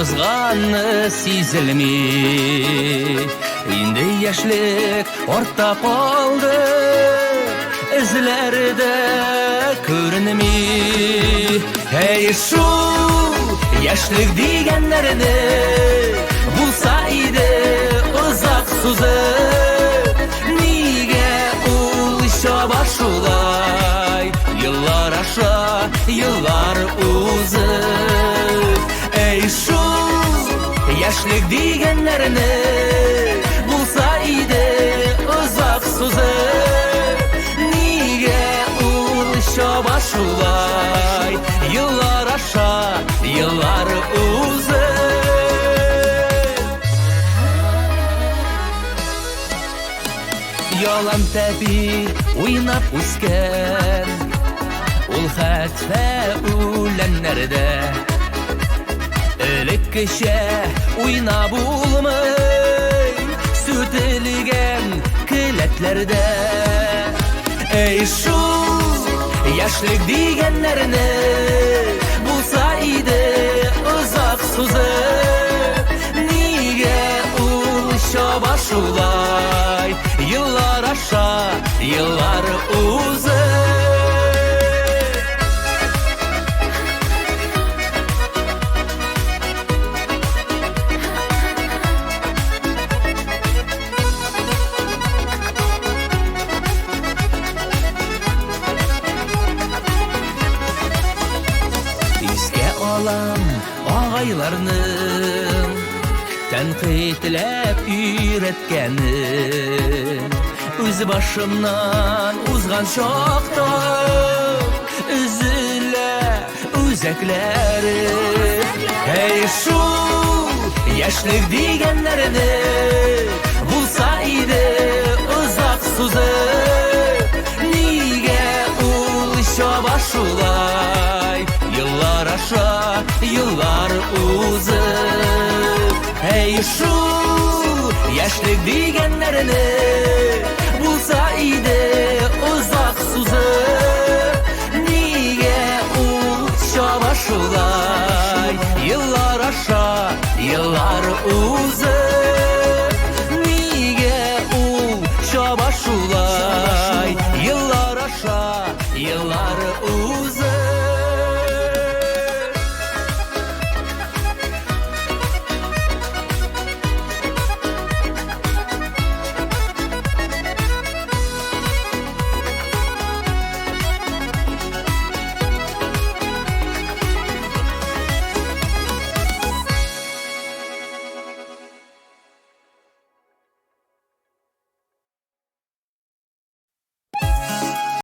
ozganı sizilmi. Indi yaşlık orta kaldı, izlerde görünmi. Hey şu yaşlık digenlerini bulsaydı uzak suzuk, nige ulşa başulay, yıllar aşağı yıllar uzak. Ey şu yaşlık digenlerini bulsaydı uzak suzuk, nige ulşa başulay, yıllar aşağı yıllar uzak. Yalan tebi oynap usken, ul hatfe ulenlerde ölük kişe oynap bulmay, sütülgen kiletlerde. Ey şu yaşlık digenlerini bulsaydı uzak suzuk, nige ulşa başulay, yıllar aşağı yıllar uzak. İske alam ağaylarının tenqitlep üretkenin, öz başımdan uzgan şokta üzüle üzekleri. Hey şu yaşlık digenlerini bulsaydı uzak suzuk, nige ulşa başulay, yıllar aşağı yıllar uzak. Hey şu yaşlık digenlerini bulsaydı uzak suzuk, nige ulşa başulay, yıllar aşağı yıllar uzak. Nige ulşa başulay, yıllar aşağı yıllar uzak.